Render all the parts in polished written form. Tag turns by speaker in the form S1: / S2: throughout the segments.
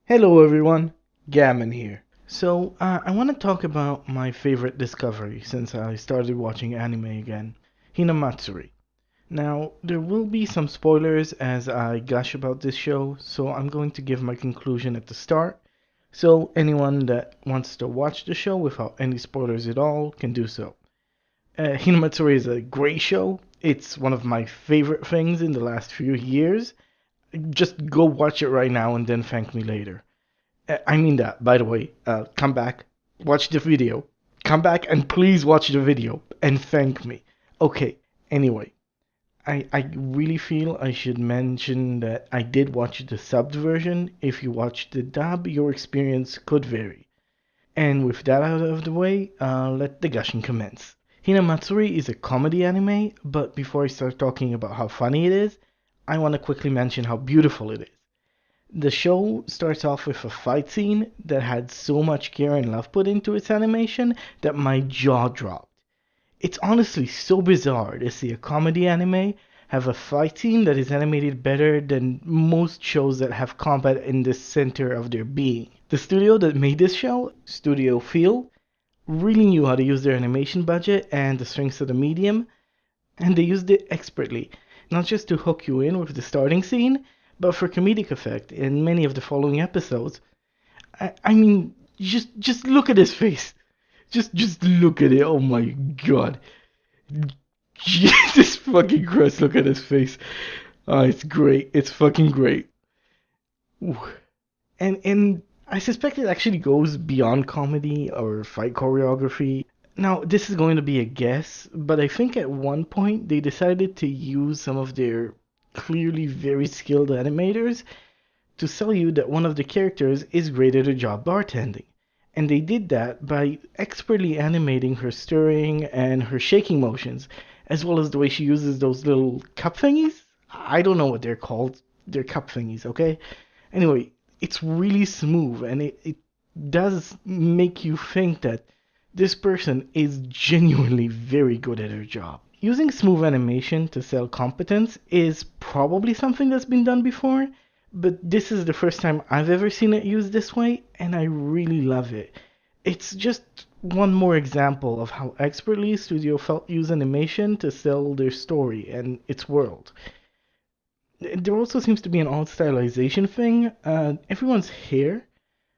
S1: Hello everyone, Gammon here. I want to talk about my favorite discovery since I started watching anime again, hinamatsuri. Now, there will be some spoilers as I gush about this show, so I'm going to give my conclusion at the start, so anyone that wants to watch the show without any spoilers at all can do so. Hinamatsuri is a great show. It's one of my favorite things in the last few years. Just go watch it right now and then thank me later. I mean that, by the way. Come back, watch the video. Come back and please watch the video and thank me. Okay, anyway, I really feel I should mention that I did watch the subbed version. If you watch the dub, your experience could vary. And with that out of the way, let the gushing commence. Hinamatsuri is a comedy anime, but before I start talking about how funny it is, I want to quickly mention how beautiful it is. The show starts off with a fight scene that had so much care and love put into its animation that my jaw dropped. It's honestly so bizarre to see a comedy anime have a fight scene that is animated better than most shows that have combat in the center of their being. The studio that made this show, Studio Feel, really knew how to use their animation budget and the strengths of the medium, and they used it expertly, not just to hook you in with the starting scene, but for comedic effect in many of the following episodes. I mean, just look at his face. Just look at it. Oh my god. Jesus fucking Christ, look at his face. Oh, it's great. It's fucking great. Ooh. And I suspect it actually goes beyond comedy or fight choreography. Now, this is going to be a guess, but I think at one point they decided to use some of their clearly very skilled animators to sell you that one of the characters is great at her job bartending. And they did that by expertly animating her stirring and her shaking motions, as well as the way she uses those little cup thingies. I don't know what they're called. They're cup thingies, okay? Anyway, it's really smooth and it does make you think that this person is genuinely very good at her job. Using smooth animation to sell competence is probably something that's been done before, but this is the first time I've ever seen it used this way, and I really love it. It's just one more example of how expertly Studio felt use animation to sell their story and its world. There also seems to be an odd stylization thing. Everyone's hair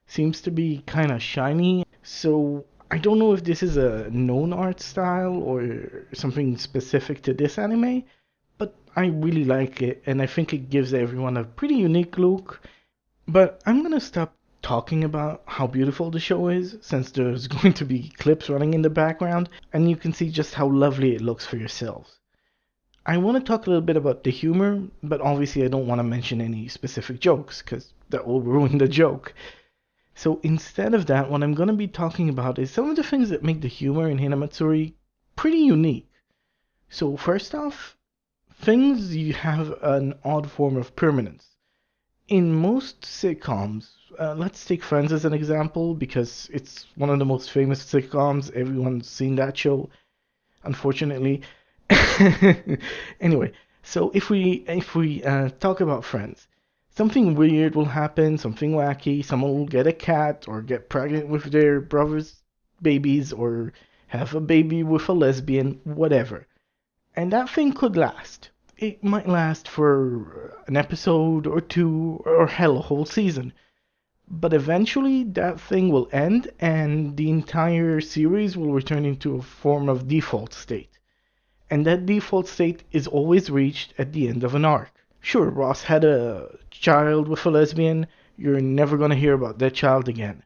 S1: seems to be kind of shiny, so I don't know if this is a known art style or something specific to this anime, but I really like it and I think it gives everyone a pretty unique look. But I'm gonna stop talking about how beautiful the show is since there's going to be clips running in the background and you can see just how lovely it looks for yourselves. I want to talk a little bit about the humor, but obviously I don't want to mention any specific jokes because that will ruin the joke. So instead of that, what I'm going to be talking about is some of the things that make the humor in Hinamatsuri pretty unique. So first off, things you have an odd form of permanence. In most sitcoms, let's take Friends as an example because it's one of the most famous sitcoms. Everyone's seen that show, unfortunately. Anyway, so if we talk about Friends, something weird will happen, something wacky. Someone will get a cat or get pregnant with their brother's babies or have a baby with a lesbian, whatever. And that thing could last. It might last for an episode or two or hell, a whole season. But eventually that thing will end and the entire series will return into a form of default state. And that default state is always reached at the end of an arc. Sure, Ross had a child with a lesbian, you're never gonna hear about that child again.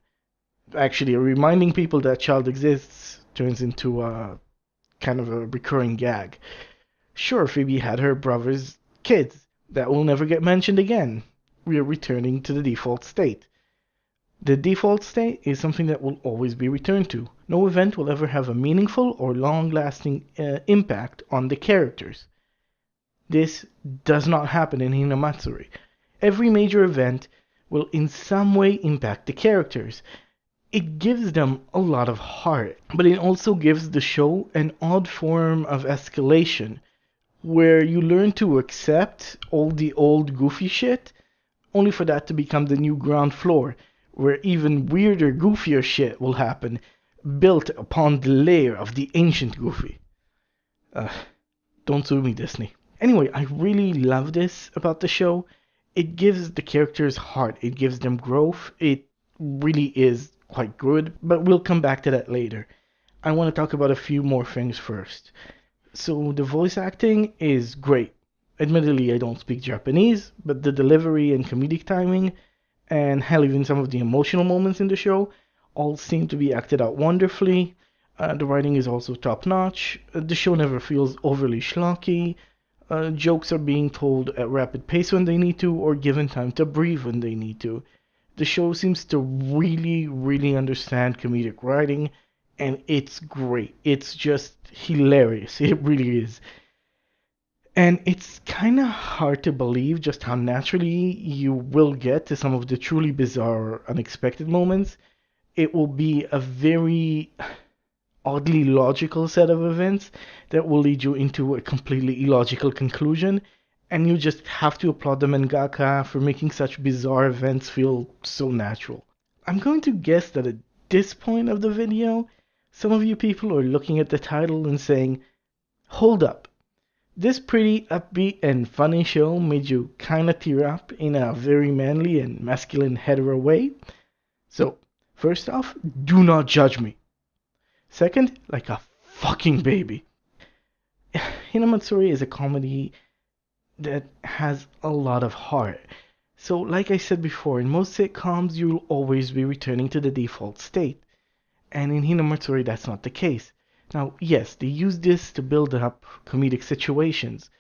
S1: Actually, reminding people that child exists turns into a kind of a recurring gag. Sure, Phoebe had her brother's kids, that will never get mentioned again. We are returning to the default state. The default state is something that will always be returned to. No event will ever have a meaningful or long-lasting impact on the characters. This does not happen in Hinamatsuri. Every major event will in some way impact the characters. It gives them a lot of heart, but it also gives the show an odd form of escalation where you learn to accept all the old goofy shit only for that to become the new ground floor, where even weirder, goofier shit will happen, built upon the layer of the ancient Goofy. Uh, don't sue me, Disney. Anyway, I really love this about the show. It gives the characters heart, it gives them growth. It really is quite good, but we'll come back to that later. I want to talk about a few more things first. So, the voice acting is great. Admittedly, I don't speak Japanese, but the delivery and comedic timing, and hell, even some of the emotional moments in the show, all seem to be acted out wonderfully. The writing is also top notch. The show never feels overly schlocky. Jokes are being told at rapid pace when they need to, or given time to breathe when they need to. The show seems to really, really understand comedic writing, and it's great. It's just hilarious. It really is. And it's kind of hard to believe just how naturally you will get to some of the truly bizarre, unexpected moments. It will be a very oddly logical set of events that will lead you into a completely illogical conclusion, and you just have to applaud the mangaka for making such bizarre events feel so natural. I'm going to guess that at this point of the video, some of you people are looking at the title and saying, hold up, this pretty upbeat and funny show made you kinda tear up in a very manly and masculine hetero way? So, first off, do not judge me. Second, like a fucking baby. Hinamatsuri is a comedy that has a lot of heart. So, like I said before, in most sitcoms, you'll always be returning to the default state. And in Hinamatsuri, that's not the case. Now, yes, they use this to build up comedic situations.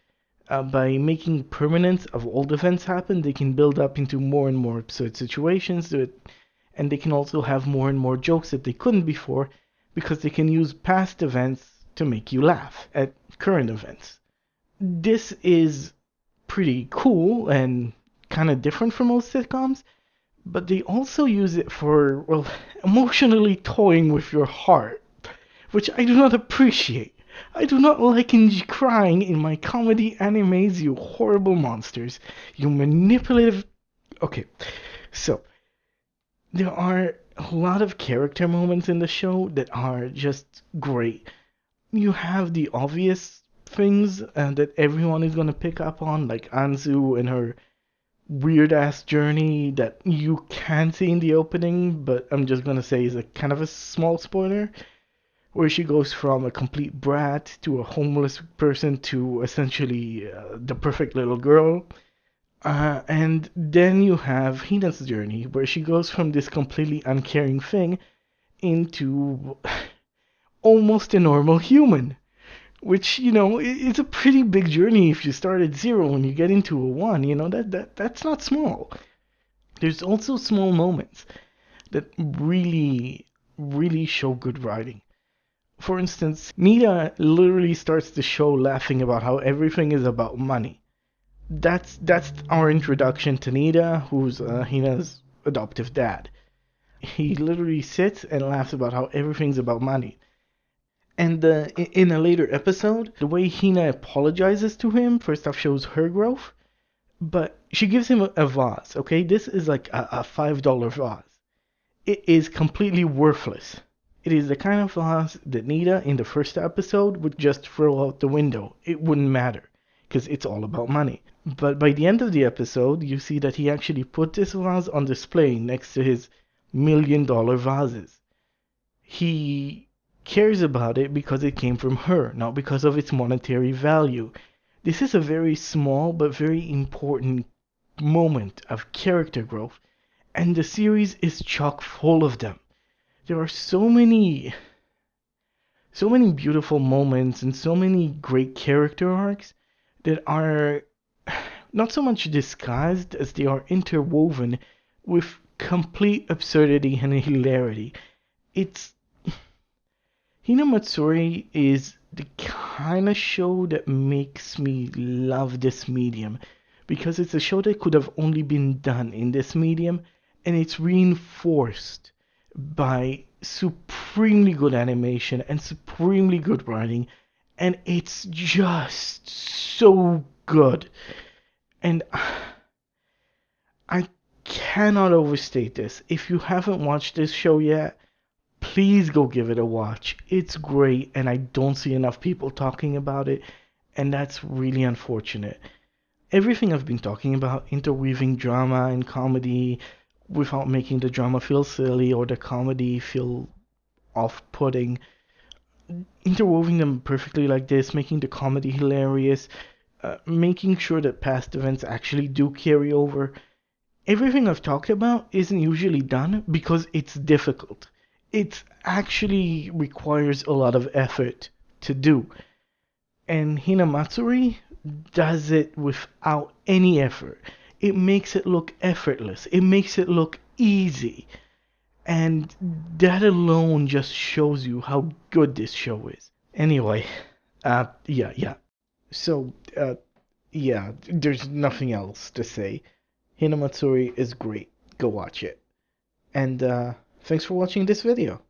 S1: By making permanence of old events happen, they can build up into more and more absurd situations, and they can also have more and more jokes that they couldn't before, because they can use past events to make you laugh at current events. This is pretty cool and kind of different from most sitcoms, but they also use it for, well, emotionally toying with your heart, which I do not appreciate. I do not like crying in my comedy animes, you horrible monsters. You manipulative. Okay, so there are a lot of character moments in the show that are just great. You have the obvious things that everyone is gonna pick up on, like Anzu and her weird ass journey that you can see in the opening, but I'm just gonna say is a kind of a small spoiler, where she goes from a complete brat to a homeless person to essentially the perfect little girl. And then you have Hina's journey, where she goes from this completely uncaring thing into almost a normal human. Which, is a pretty big journey if you start at 0 and you get into a 1, that's not small. There's also small moments that really, really show good writing. For instance, Nita literally starts the show laughing about how everything is about money. That's our introduction to Nita, who's Hina's adoptive dad. He literally sits and laughs about how everything's about money. And in a later episode, the way Hina apologizes to him first off shows her growth, but she gives him a vase, okay? This is like a $5 vase. It is completely worthless. It is the kind of vase that Nita in the first episode would just throw out the window. It wouldn't matter, because it's all about money. But by the end of the episode, you see that he actually put this vase on display next to his $1 million vases. He cares about it because it came from her, not because of its monetary value. This is a very small but very important moment of character growth, and the series is chock full of them. There are so many beautiful moments and so many great character arcs that are not so much disguised as they are interwoven with complete absurdity and hilarity. Hinamatsuri is the kind of show that makes me love this medium, because it's a show that could have only been done in this medium, and it's reinforced by supremely good animation and supremely good writing, and it's just so good. And I cannot overstate this. If you haven't watched this show yet, please go give it a watch. It's great, and I don't see enough people talking about it, and that's really unfortunate. Everything I've been talking about, interweaving drama and comedy without making the drama feel silly or the comedy feel off-putting, interweaving them perfectly like this, making the comedy hilarious, making sure that past events actually do carry over. Everything I've talked about isn't usually done because it's difficult. It actually requires a lot of effort to do. And hinamatsuri does it without any effort. It makes it look effortless. It makes it look easy. And that alone just shows you how good this show is. Anyway, yeah. So, yeah, there's nothing else to say. Hinamatsuri is great. Go watch it. And thanks for watching this video.